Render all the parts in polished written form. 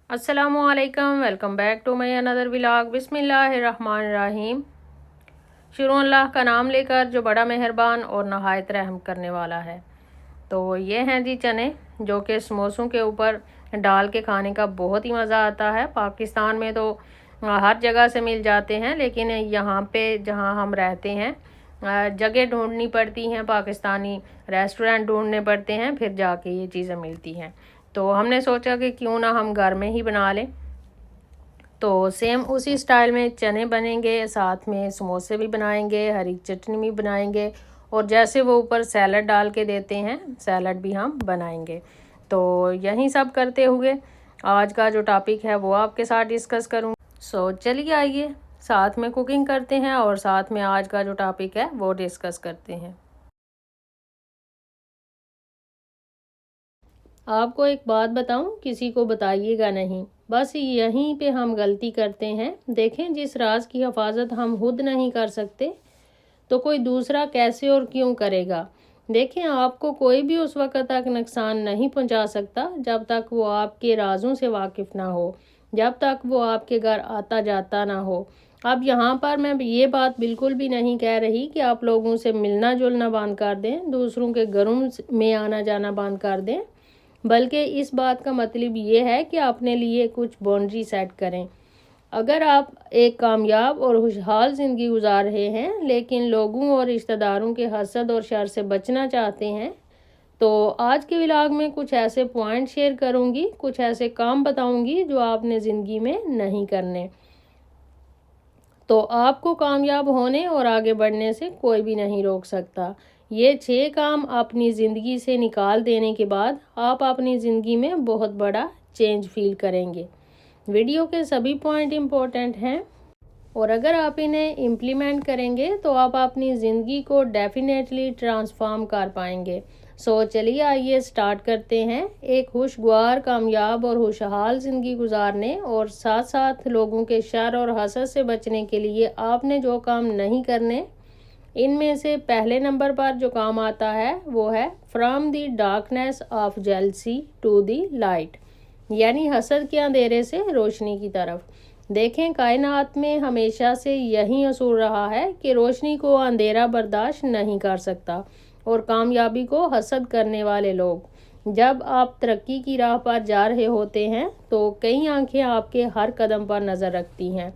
अस्सलामुअलैकुम, welcome back to my another vlog. बिस्मिल्लाहिर्रहमानिर्रहीम। शुरू अल्लाह का नाम लेकर जो बड़ा मेहरबान और नहायत रहम करने वाला है। तो ये हैं जी चने, जो कि समोसों के ऊपर डाल के खाने का बहुत ही मज़ा आता है। पाकिस्तान में तो हर जगह से मिल जाते हैं, लेकिन यहाँ पे जहाँ हम रहते हैं जगह ढूंढनी पड़ती हैं, पाकिस्तानी रेस्टोरेंट ढूंढने पड़ते हैं, फिर जाके ये चीज़ें मिलती हैं। तो हमने सोचा कि क्यों ना हम घर में ही बना लें। तो सेम उसी स्टाइल में चने बनेंगे, साथ में समोसे भी बनाएंगे, हरी चटनी भी बनाएंगे, और जैसे वो ऊपर सैलड डाल के देते हैं, सैलड भी हम बनाएंगे। तो यही सब करते हुए आज का जो टॉपिक है वो आपके साथ डिस्कस करूँ। सो चलिए आइए साथ में कुकिंग करते हैं और साथ में आज का जो टॉपिक है वो डिस्कस करते हैं। आपको एक बात बताऊं, किसी को बताइएगा नहीं, बस यहीं पे हम गलती करते हैं। देखें, जिस राज की हिफाजत हम खुद नहीं कर सकते तो कोई दूसरा कैसे और क्यों करेगा। देखें, आपको कोई भी उस वक्त तक नुकसान नहीं पहुंचा सकता जब तक वो आपके राजों से वाकिफ ना हो, जब तक वो आपके घर आता जाता ना हो। अब यहाँ पर मैं ये बात बिल्कुल भी नहीं कह रही कि आप लोगों से मिलना जुलना बंद कर दें, दूसरों के घरों में आना जाना बंद कर दें, बल्कि इस बात का मतलब ये है कि अपने लिए कुछ बाउंड्री सेट करें। अगर आप एक कामयाब और खुशहाल ज़िंदगी गुजार रहे हैं, लेकिन लोगों और रिश्तेदारों के हसद और शर से बचना चाहते हैं, तो आज के व्लॉग में कुछ ऐसे पॉइंट शेयर करूंगी, कुछ ऐसे काम बताऊंगी जो आपने ज़िंदगी में नहीं करने। तो आपको कामयाब होने और आगे बढ़ने से कोई भी नहीं रोक सकता। ये 6 काम अपनी ज़िंदगी से निकाल देने के बाद आप अपनी ज़िंदगी में बहुत बड़ा चेंज फील करेंगे। वीडियो के सभी पॉइंट इम्पोर्टेंट हैं और अगर आप इन्हें इम्प्लीमेंट करेंगे तो आप अपनी ज़िंदगी को डेफिनेटली ट्रांसफॉर्म कर पाएंगे। सो चलिए आइए स्टार्ट करते हैं। एक खुशगवार, कामयाब और खुशहाल ज़िंदगी गुजारने और साथ साथ लोगों के शर और हसद से बचने के लिए आपने जो काम नहीं करने, इनमें से पहले नंबर पर जो काम आता है वो है from the darkness of jealousy to the light, यानी हसद के अंधेरे से रोशनी की तरफ। देखें, कायनात में हमेशा से यही असूल रहा है कि रोशनी को अंधेरा बर्दाश्त नहीं कर सकता, और कामयाबी को हसद करने वाले लोग। जब आप तरक्की की राह पर जा रहे होते हैं तो कई आंखें आपके हर कदम पर नज़र रखती हैं,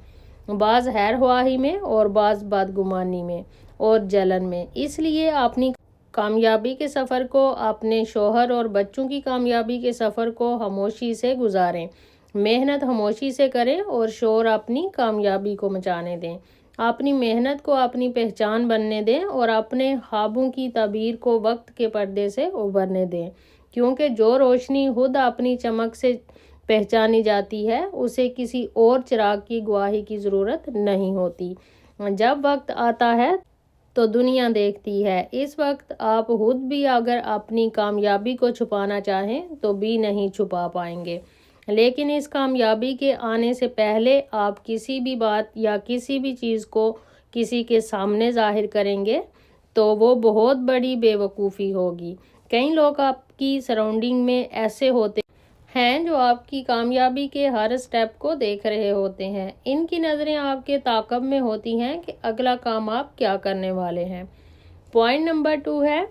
बाज़ हैर ख्वाही में और बाज़ बदगुमानी में और जलन में। इसलिए अपनी कामयाबी के सफ़र को, अपने शोहर और बच्चों की कामयाबी के सफ़र को खामोशी से गुजारें, मेहनत खामोशी से करें और शोर अपनी कामयाबी को मचाने दें। अपनी मेहनत को अपनी पहचान बनने दें और अपने ख्वाबों की ताबीर को वक्त के पर्दे से उभरने दें, क्योंकि जो रोशनी खुद अपनी चमक से पहचानी जाती है उसे किसी और चिराग की गवाही की ज़रूरत नहीं होती। जब वक्त आता है तो दुनिया देखती है। इस वक्त आप खुद भी अगर अपनी कामयाबी को छुपाना चाहें तो भी नहीं छुपा पाएंगे, लेकिन इस कामयाबी के आने से पहले आप किसी भी बात या किसी भी चीज़ को किसी के सामने जाहिर करेंगे तो वो बहुत बड़ी बेवकूफ़ी होगी। कई लोग आपकी सराउंडिंग में ऐसे होते हैं जो आपकी कामयाबी के हर स्टेप को देख रहे होते हैं। इनकी नज़रें आपके ताक़ब में होती हैं कि अगला काम आप क्या करने वाले हैं। पॉइंट नंबर 2 है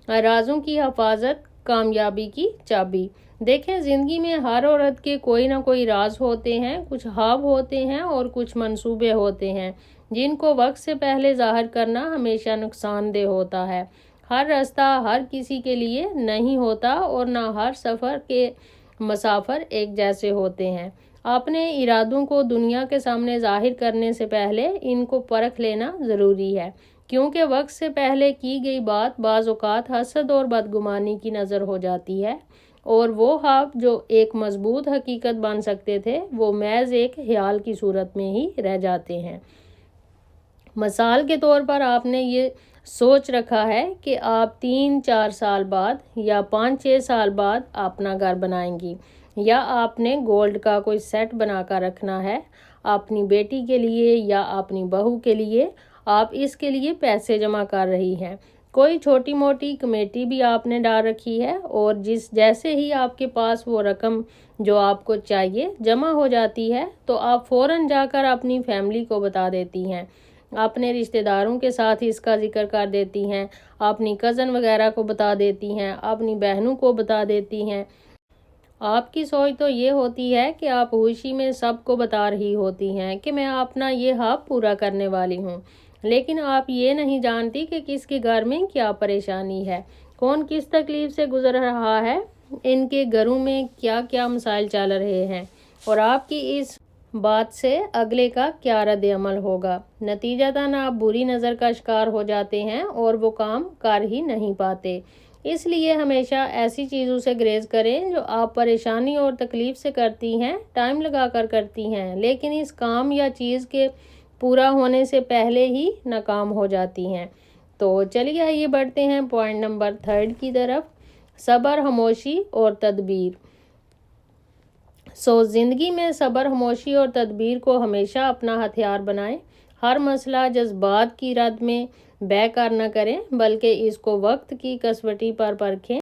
राज़ों की हिफाजत, कामयाबी की चाबी। देखें, ज़िंदगी में हर औरत के कोई ना कोई राज होते हैं, कुछ ख्वाब होते हैं और कुछ मंसूबे होते हैं जिनको वक्त से पहले ज़ाहिर करना हमेशा नुकसानदेह होता है। हर रास्ता हर किसी के लिए नहीं होता और ना हर सफ़र के मुसाफिर एक जैसे होते हैं। अपने इरादों को दुनिया के सामने जाहिर करने से पहले इनको परख लेना ज़रूरी है, क्योंकि वक्त से पहले की गई बात बाज़ औक़ात हसद और बदगुमानी की नज़र हो जाती है, और वो ख्वाब जो एक मजबूत हकीकत बन सकते थे वो महज एक ख्याल की सूरत में ही रह जाते हैं। मिसाल के तौर पर आपने ये सोच रखा है कि आप 3-4 साल बाद या 5-6 साल बाद अपना घर बनाएंगी, या आपने गोल्ड का कोई सेट बनाकर रखना है अपनी बेटी के लिए या अपनी बहू के लिए। आप इसके लिए पैसे जमा कर रही हैं, कोई छोटी मोटी कमेटी भी आपने डाल रखी है और जैसे ही आपके पास वो रकम जो आपको चाहिए जमा हो जाती है तो आप फ़ौरन जाकर अपनी फैमिली को बता देती हैं, अपने रिश्तेदारों के साथ इसका जिक्र कर देती हैं, अपनी कज़न वगैरह को बता देती हैं, अपनी बहनों को बता देती हैं। आपकी सोच तो ये होती है कि आप खुशी में सबको बता रही होती हैं कि मैं अपना ये हक पूरा करने वाली हूँ, लेकिन आप ये नहीं जानती कि किसके घर में क्या परेशानी है, कौन किस तकलीफ से गुजर रहा है, इनके घरों में क्या क्या मसाइल चल रहे हैं और आपकी इस बात से अगले का क्या रद्द अमल होगा। नतीजतन आप बुरी नज़र का शिकार हो जाते हैं और वो काम कर ही नहीं पाते। इसलिए हमेशा ऐसी चीज़ों से ग्रेज करें जो आप परेशानी और तकलीफ से करती हैं, टाइम लगा कर करती हैं, लेकिन इस काम या चीज़ के पूरा होने से पहले ही नाकाम हो जाती हैं। तो चलिए आइए बढ़ते हैं पॉइंट नंबर 3 की तरफ, सब्र, खामोशी और तदबीर। ज़िंदगी में सब्र, खामोशी और तदबीर को हमेशा अपना हथियार बनाएं। हर मसला जज्बात की रद में बहकर न करें, बल्कि इसको वक्त की कसवटी पर परखें।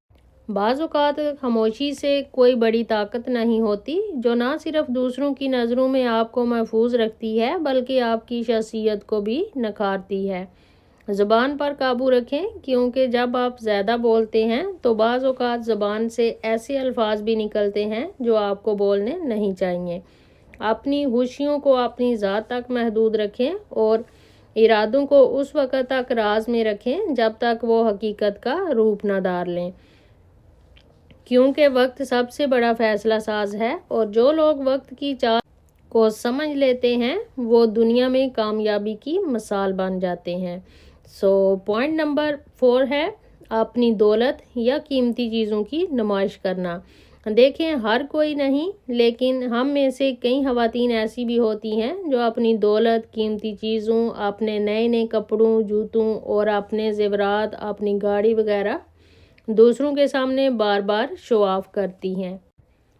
बाज़ औक़ात खामोशी से कोई बड़ी ताकत नहीं होती, जो ना सिर्फ दूसरों की नज़रों में आपको महफूज रखती है बल्कि आपकी शख्सियत को भी निखारती है। ज़बान पर काबू रखें, क्योंकि जब आप ज़्यादा बोलते हैं तो बाज़ औक़ात ज़बान से ऐसे अल्फाज भी निकलते हैं जो आपको बोलने नहीं चाहिए। अपनी खुशियों को अपनी ज़ात तक महदूद रखें और इरादों को उस वक़्त तक राज में रखें जब तक वो हकीकत का रूप न धार लें, क्योंकि वक्त सबसे बड़ा फैसला साज है और जो लोग वक्त की चाल को समझ लेते हैं वो दुनिया में कामयाबी की मिसाल बन जाते हैं। पॉइंट नंबर 4 है अपनी दौलत या कीमती चीज़ों की नुमाइश करना। देखें, हर कोई नहीं, लेकिन हम में से कई ख़वातीन ऐसी भी होती हैं जो अपनी दौलत, कीमती चीज़ों, अपने नए नए कपड़ों, जूतों और अपने ज़ेवरात, अपनी गाड़ी वगैरह दूसरों के सामने बार बार शो ऑफ करती हैं।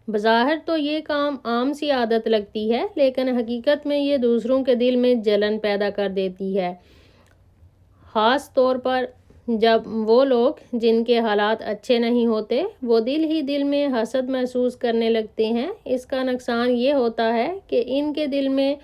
बज़ाहिर तो ये काम आम सी आदत लगती है, लेकिन हकीकत में ये दूसरों के दिल में जलन पैदा कर देती है, ख़ास तौर पर जब वो लोग जिनके हालात अच्छे नहीं होते वो दिल ही दिल में हसद महसूस करने लगते हैं। इसका नुकसान ये होता है कि इनके दिल में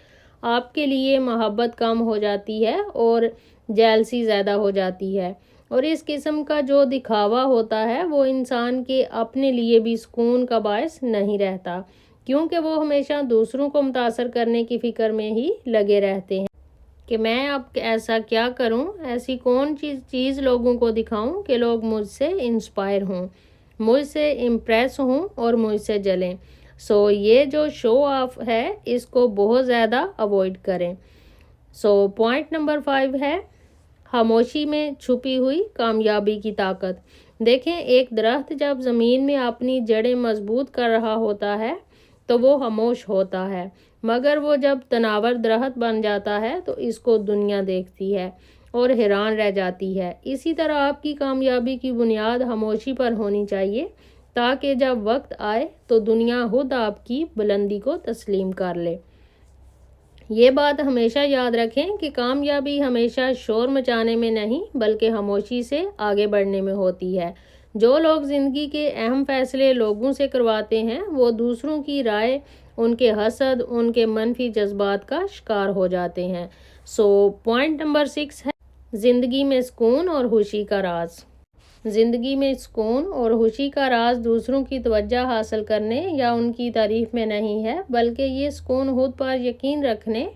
आपके लिए मोहब्बत कम हो जाती है और जेलसी ज़्यादा हो जाती है, और इस किस्म का जो दिखावा होता है वो इंसान के अपने लिए भी सुकून का बायस नहीं रहता, क्योंकि वो हमेशा दूसरों को मुतासर करने की फ़िक्र में ही लगे रहते हैं कि मैं अब ऐसा क्या करूं, ऐसी कौन चीज़ लोगों को दिखाऊं कि लोग मुझसे इंस्पायर हों, मुझसे इम्प्रेस हों और मुझसे जलें। ये जो शो ऑफ है इसको बहुत ज़्यादा अवॉइड करें। पॉइंट नंबर 5 है खामोशी में छुपी हुई कामयाबी की ताकत। देखें, एक दरख्त जब ज़मीन में अपनी जड़ें मजबूत कर रहा होता है तो वो खामोश होता है, मगर वो जब तनावर दरख्त बन जाता है तो इसको दुनिया देखती है और हैरान रह जाती है। इसी तरह आपकी कामयाबी की बुनियाद खामोशी पर होनी चाहिए, ताकि जब वक्त आए तो दुनिया खुद आपकी बुलंदी को तस्लीम कर ले। ये बात हमेशा याद रखें कि कामयाबी हमेशा शोर मचाने में नहीं बल्कि खामोशी से आगे बढ़ने में होती है। जो लोग ज़िंदगी के अहम फैसले लोगों से करवाते हैं वो दूसरों की राय, उनके हसद, उनके मनफी जज्बात का शिकार हो जाते हैं। पॉइंट नंबर 6 है ज़िंदगी में सुकून और खुशी का राज। ज़िंदगी में सुकून और खुशी का राज दूसरों की तवज्जो हासिल करने या उनकी तारीफ में नहीं है, बल्कि ये सुकून खुद पर यकीन रखने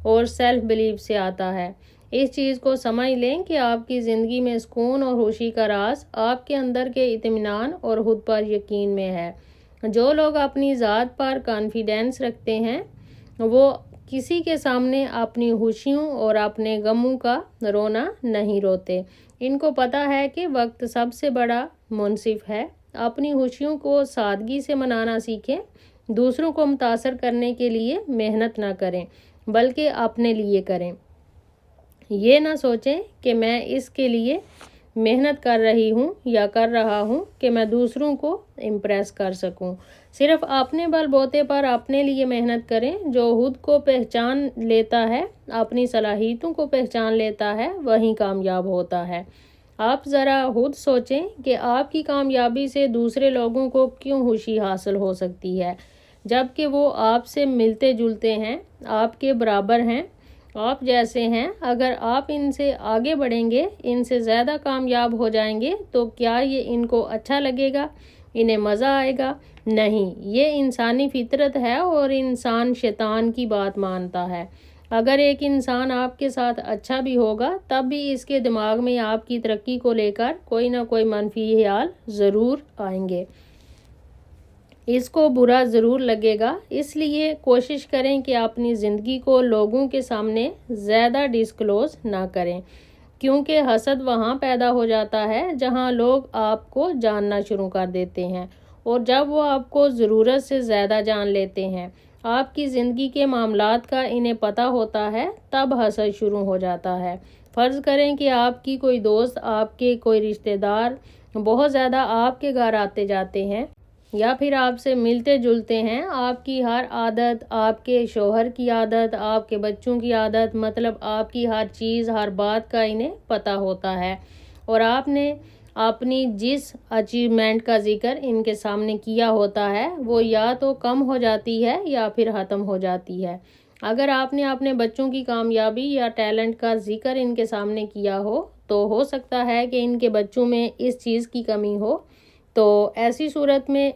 और सेल्फ बिलीव से आता है। इस चीज़ को समझ लें कि आपकी ज़िंदगी में सुकून और खुशी का राज आपके अंदर के इत्मीनान और खुद पर यकीन में है। जो लोग अपनी ज़ात पर कॉन्फिडेंस रखते हैं वो किसी के सामने अपनी खुशियों और अपने गमों का रोना नहीं रोते। इनको पता है कि वक्त सबसे बड़ा मुनसिफ है। अपनी खुशियों को सादगी से मनाना सीखें। दूसरों को मुतासर करने के लिए मेहनत ना करें बल्कि अपने लिए करें। ये ना सोचें कि मैं इसके लिए मेहनत कर रही हूँ या कर रहा हूँ कि मैं दूसरों को इम्प्रेस कर सकूँ। सिर्फ अपने बलबूते पर अपने लिए मेहनत करें। जो खुद को पहचान लेता है, अपनी सलाहियतों को पहचान लेता है, वही कामयाब होता है। آپ ذرا خود سوچیں کہ آپ کی کامیابی سے دوسرے لوگوں کو کیوں خوشی حاصل ہو سکتی ہے، جبکہ وہ آپ سے ملتے جلتے ہیں، آپ کے برابر ہیں، آپ جیسے ہیں۔ اگر آپ ان سے آگے بڑھیں گے، ان سے زیادہ کامیاب ہو جائیں گے، تو کیا یہ ان کو اچھا لگے گا؟ انہیں مزہ آئے گا؟ نہیں، یہ انسانی فطرت ہے اور انسان شیطان کی بات مانتا ہے۔ اگر ایک انسان آپ کے ساتھ اچھا بھی ہوگا، تب بھی اس کے دماغ میں آپ کی ترقی کو لے کر کوئی نہ کوئی منفی خیال ضرور آئیں گے، اس کو برا ضرور لگے گا۔ اس لیے کوشش کریں کہ اپنی زندگی کو لوگوں کے سامنے زیادہ ڈسکلوز نہ کریں، کیونکہ حسد وہاں پیدا ہو جاتا ہے جہاں لوگ آپ کو جاننا شروع کر دیتے ہیں، اور جب وہ آپ کو ضرورت سے زیادہ جان لیتے ہیں، آپ کی زندگی کے معاملات کا انہیں پتہ ہوتا ہے، تب حسد شروع ہو جاتا ہے۔ فرض کریں کہ آپ کی کوئی دوست، آپ کے کوئی رشتہ دار بہت زیادہ آپ کے گھر آتے جاتے ہیں، یا پھر آپ سے ملتے جلتے ہیں۔ آپ کی ہر عادت، آپ کے شوہر کی عادت، آپ کے بچوں کی عادت، مطلب آپ کی ہر چیز، ہر بات کا انہیں پتہ ہوتا ہے، اور آپ نے اپنی جس اچیومنٹ کا ذکر ان کے سامنے کیا ہوتا ہے، وہ یا تو کم ہو جاتی ہے یا پھر ختم ہو جاتی ہے۔ اگر آپ نے اپنے بچوں کی کامیابی یا ٹیلنٹ کا ذکر ان کے سامنے کیا ہو سکتا ہے کہ ان کے بچوں میں اس چیز کی کمی ہو، تو ایسی صورت میں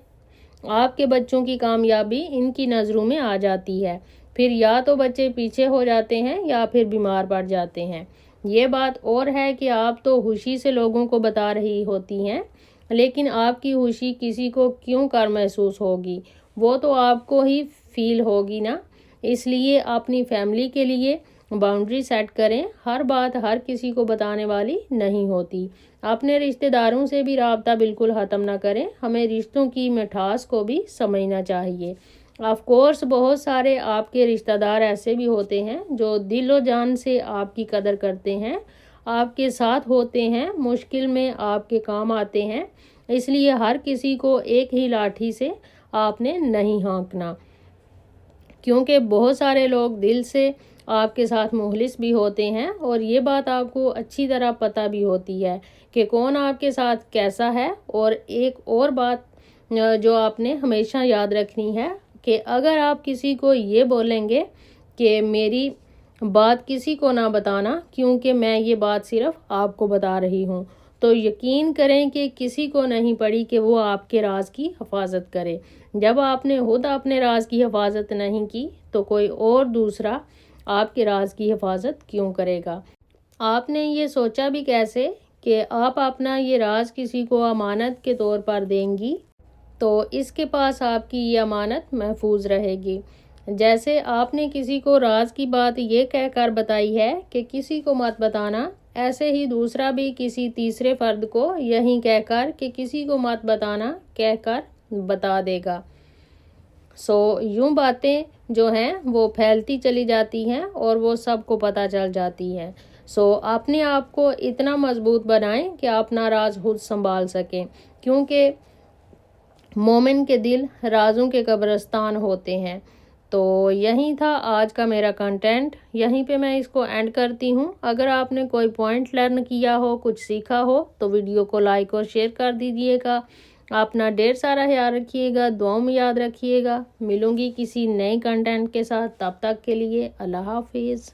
آپ کے بچوں کی کامیابی ان کی نظروں میں آ جاتی ہے، پھر یا تو بچے پیچھے ہو جاتے ہیں یا پھر بیمار پڑ جاتے ہیں۔ یہ بات اور ہے کہ آپ تو خوشی سے لوگوں کو بتا رہی ہوتی ہیں، لیکن آپ کی خوشی کسی کو کیوں کر محسوس ہوگی، وہ تو آپ کو ہی فیل ہوگی نا۔ اس لیے اپنی فیملی کے لیے باؤنڈری سیٹ کریں، ہر بات ہر کسی کو بتانے والی نہیں ہوتی۔ اپنے رشتہ داروں سے بھی رابطہ بالکل ختم نہ کریں، ہمیں رشتوں کی مٹھاس کو بھی سمجھنا چاہیے۔ آف کورس بہت سارے آپ کے رشتہ دار ایسے بھی ہوتے ہیں جو دل و جان سے آپ کی قدر کرتے ہیں، آپ کے ساتھ ہوتے ہیں، مشکل میں آپ کے کام آتے ہیں۔ اس لیے ہر کسی کو ایک ہی لاٹھی سے آپ نے نہیں ہانکنا، کیونکہ بہت سارے لوگ دل سے آپ کے ساتھ مخلص بھی ہوتے ہیں، اور یہ بات آپ کو اچھی طرح پتہ بھی ہوتی ہے کہ کون آپ کے ساتھ کیسا ہے۔ اور ایک اور بات جو آپ نے ہمیشہ یاد رکھنی ہے کہ اگر آپ کسی کو یہ بولیں گے کہ میری بات کسی کو نہ بتانا کیونکہ میں یہ بات صرف آپ کو بتا رہی ہوں، تو یقین کریں کہ کسی کو نہیں پڑی کہ وہ آپ کے راز کی حفاظت کرے۔ جب آپ نے خود اپنے راز کی حفاظت نہیں کی، تو کوئی اور دوسرا آپ کے راز کی حفاظت کیوں کرے گا؟ آپ نے یہ سوچا بھی کیسے کہ آپ اپنا یہ راز کسی کو امانت کے طور پر دیں گی، تو اس کے پاس آپ کی یہ امانت محفوظ رہے گی۔ جیسے آپ نے کسی کو راز کی بات یہ کہہ کر بتائی ہے کہ کسی کو مت بتانا، ایسے ہی دوسرا بھی کسی تیسرے فرد کو یہی کہہ کر کہ کسی کو مت بتانا کہہ کر بتا دے گا۔ یوں باتیں جو ہیں وہ پھیلتی چلی جاتی ہیں اور وہ سب کو پتہ چل جاتی ہیں۔ اپنے آپ کو اتنا مضبوط بنائیں کہ اپنا راز خود سنبھال سکیں، کیونکہ مومن کے دل رازوں کے قبرستان ہوتے ہیں۔ تو یہی تھا آج کا میرا کنٹینٹ، یہیں پہ میں اس کو اینڈ کرتی ہوں۔ اگر آپ نے کوئی پوائنٹ لرن کیا ہو، کچھ سیکھا ہو، تو ویڈیو کو لائک اور شیئر کر دیجیے گا۔ اپنا ڈھیر سارا خیال رکھیے گا، دعاؤں میں یاد رکھیے گا۔ ملوں گی کسی نئے کنٹینٹ کے ساتھ، تب تک کے لیے اللہ حافظ۔